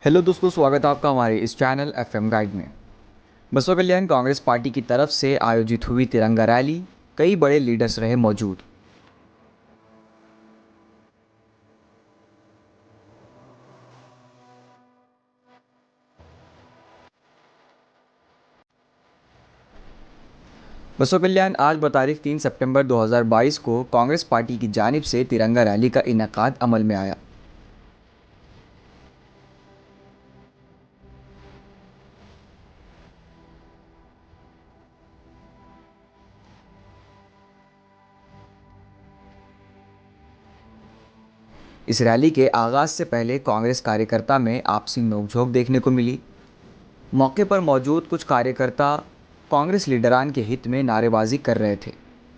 Hello दोस्तों, स्वागत है आपका हमारे इस चैनल एफएम गाइड में। बसवा कल्याण कांग्रेस पार्टी की तरफ से आयोजित हुई तिरंगा रैली, कई बड़े लीडर्स रहे मौजूद। बसवा कल्याण आज बतारीख 3 सितंबर 2022 को कांग्रेस पार्टी की जानिब से तिरंगा रैली का इनेकाद अमल में आया। इस रैली के आगाज से पहले कांग्रेस कार्यकर्ता में आपसी नोकझोंक देखने को मिली। मौके पर मौजूद कुछ कार्यकर्ता कांग्रेस लीडरान के हित में नारेबाजी कर रहे थे,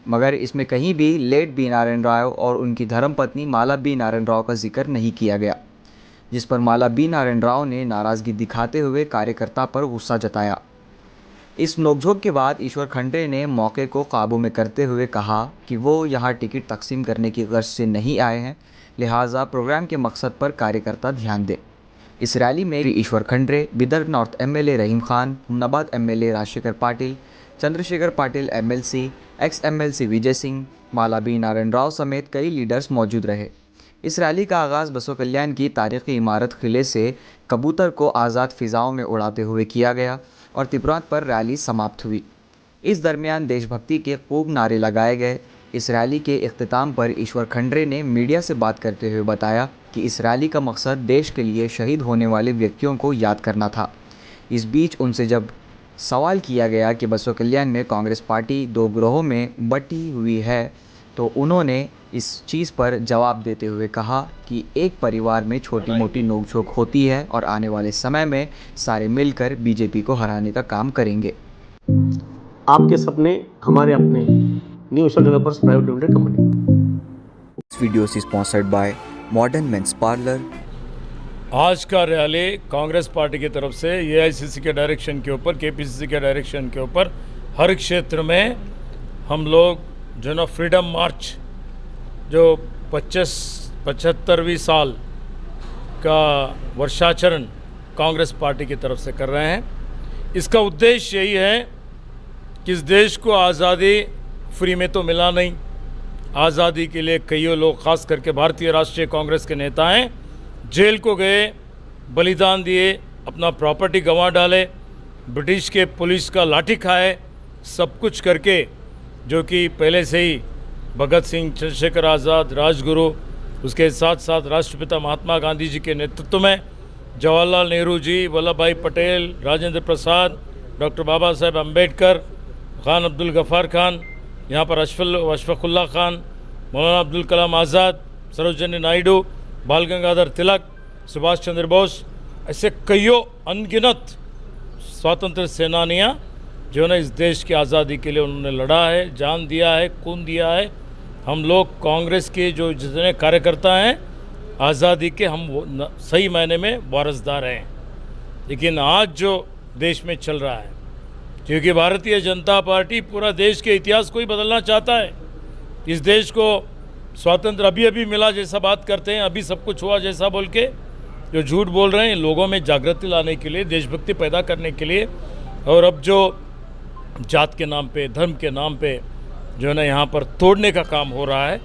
मगर इसमें कहीं भी लेट बी नारायण राव और उनकी धर्मपत्नी माला बी नारायण राव का जिक्र नहीं किया गया, जिस पर माला बी नारायण राव ने नाराज़गी दिखाते हुए कार्यकर्ता पर गुस्सा जताया। इस नोकझोंक के बाद ईश्वर खंड्रे ने मौके को काबू में करते हुए कहा कि वो यहाँ टिकट तकसीम करने की गर्ज से नहीं आए हैं, लिहाजा प्रोग्राम के मकसद पर कार्यकर्ता ध्यान दें। इस रैली में Eshwar Khandre, Bidar north MLA Rahim Khan, Humnabad MLA Rajashekhar Patil, Chandrashekhar Patil MLC, ex MLC Vijay Singh, Mala B Narayan Rao समेत कई लीडर्स मौजूद रहे। इस रैली का आगाज़ बसवा कल्याण की तारीखी इमारत किले से कबूतर को आज़ाद फिज़ाओं में उड़ाते हुए किया गया और तिब्रात पर रैली समाप्त हुई। इस दरमियान देशभक्ति के खूब नारे लगाए गए। इस रैली के इख्तिताम पर ईश्वर खंड्रे ने मीडिया से बात करते हुए बताया कि इस रैली का मकसद देश के लिए शहीद होने वाले व्यक्तियों को याद करना था। इस बीच उनसे जब सवाल किया गया कि बसवा कल्याण में कांग्रेस पार्टी दो ग्रोहों में बटी हुई है, तो उन्होंने इस चीज़ पर जवाब देते हुए कहा कि एक परिवार में छोटी मोटी नोकझोंक होती है और आने वाले समय में सारे मिलकर बीजेपी को हराने का काम करेंगे। आपके सपने हमारे अपने, new Ishwar developers private limited company. This video is sponsored by Modern Men's Parlor। आज का रैली कांग्रेस पार्टी की तरफ से एआईसीसी के डायरेक्शन के ऊपर, केपीसीसी के डायरेक्शन के ऊपर हर क्षेत्र में हम लोग जो ना फ्रीडम मार्च जो 75वीं साल का वर्षाचरण कांग्रेस पार्टी की तरफ से कर रहे हैं। इसका उद्देश्य यही है कि इस देश को आज़ादी फ्री में तो मिला नहीं। आज़ादी के लिए कई लोग, ख़ास करके भारतीय राष्ट्रीय कांग्रेस के नेता हैं, जेल को गए, बलिदान दिए, अपना प्रॉपर्टी गंवा डाले, ब्रिटिश के पुलिस का लाठी खाए, सब कुछ करके, जो कि पहले से ही भगत सिंह, चंद्रशेखर आज़ाद, राजगुरु, उसके साथ साथ राष्ट्रपिता महात्मा गांधी जी के नेतृत्व में जवाहरलाल नेहरू जी, वल्लभ भाई पटेल, राजेंद्र प्रसाद, डॉक्टर बाबा साहेब अम्बेडकर, खान अब्दुल गफ़ार खान, यहाँ पर अशफाकुल्ला खान, मौलाना अब्दुल कलाम आज़ाद, सरोजिनी नायडू, बाल गंगाधर तिलक, सुभाष चंद्र बोस, ऐसे कईयों अनगिनत स्वतंत्र सेनानियाँ जो ना इस देश की आज़ादी के लिए उन्होंने लड़ा है, जान दिया है, खून दिया है। हम लोग कांग्रेस के जो जितने कार्यकर्ता हैं, आज़ादी के हम सही मायने में वारसदार हैं। लेकिन आज जो देश में चल रहा है, क्योंकि भारतीय जनता पार्टी पूरा देश के इतिहास को ही बदलना चाहता है। इस देश को स्वातंत्र अभी अभी मिला जैसा बात करते हैं, अभी सब कुछ हुआ जैसा बोल के जो झूठ बोल रहे हैं, लोगों में जागृति लाने के लिए, देशभक्ति पैदा करने के लिए। और अब जो जात के नाम पे, धर्म के नाम पे जो है ना यहाँ पर तोड़ने का काम हो रहा है,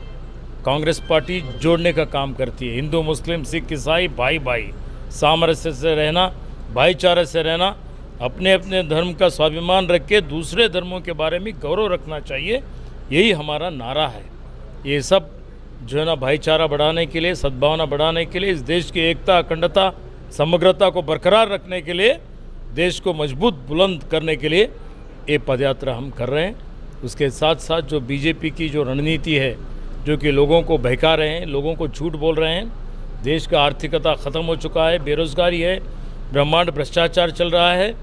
कांग्रेस पार्टी जोड़ने का काम करती है। हिंदू, मुस्लिम, सिख, ईसाई भाई भाई, सामरस्य से रहना, भाईचारे से रहना, अपने अपने धर्म का स्वाभिमान रख के दूसरे धर्मों के बारे में गौरव रखना चाहिए, यही हमारा नारा है। ये सब जो है ना भाईचारा बढ़ाने के लिए, सद्भावना बढ़ाने के लिए, इस देश की एकता, अखंडता, समग्रता को बरकरार रखने के लिए, देश को मजबूत बुलंद करने के लिए ये पदयात्रा हम कर रहे हैं। उसके साथ साथ जो बीजेपी की जो रणनीति है, जो कि लोगों को बहका रहे हैं, लोगों को झूठ बोल रहे हैं, देश का आर्थिकता ख़त्म हो चुका है, बेरोज़गारी है, ब्रह्मांड भ्रष्टाचार चल रहा है,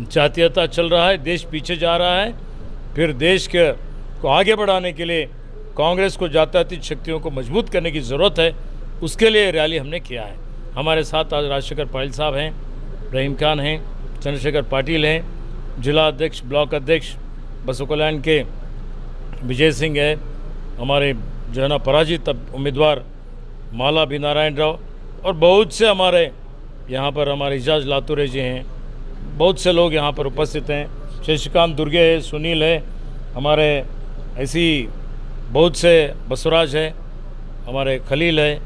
जातीयता चल रहा है, देश पीछे जा रहा है। फिर देश को आगे बढ़ाने के लिए कांग्रेस को जात्यातीत शक्तियों को मजबूत करने की ज़रूरत है। उसके लिए रैली हमने किया है। हमारे साथ आज राजशेखर पाटिल साहब हैं, रहीम खान हैं, चंद्रशेखर पाटिल हैं, जिला अध्यक्ष, ब्लॉक अध्यक्ष बसवा कल्याण के विजय सिंह है, हमारे जो है ना पराजित उम्मीदवार माला बी नारायण राव, और बहुत से हमारे यहाँ पर हमारे एजाज लातूरे जी हैं, बहुत से लोग यहाँ पर उपस्थित हैं, शशिकांत दुर्गे है, सुनील है, हमारे ऐसी बहुत से बसवराज है, हमारे खलील है,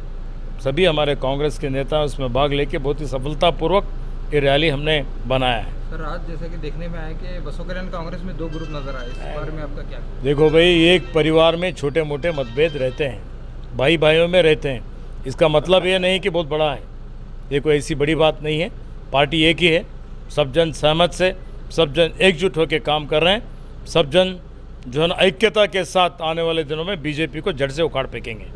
सभी हमारे कांग्रेस के नेता उसमें भाग लेके बहुत ही सफलतापूर्वक ये रैली हमने बनाया है। सर आज जैसा कि देखने में आया कि बसों कल्याण कांग्रेस में 2 ग्रुप नजर आए, इस बारे में आपका क्या? देखो भाई, एक परिवार में छोटे मोटे मतभेद रहते हैं, भाई भाइयों में रहते हैं, इसका मतलब ये नहीं कि बहुत बड़ा है, ये कोई ऐसी बड़ी बात नहीं है। पार्टी एक ही है, सब जन सहमत से, सब जन एकजुट होकर काम कर रहे हैं, सब जन जो है ना ऐक्यता के साथ आने वाले दिनों में बीजेपी को जड़ से उखाड़ फेंकेंगे।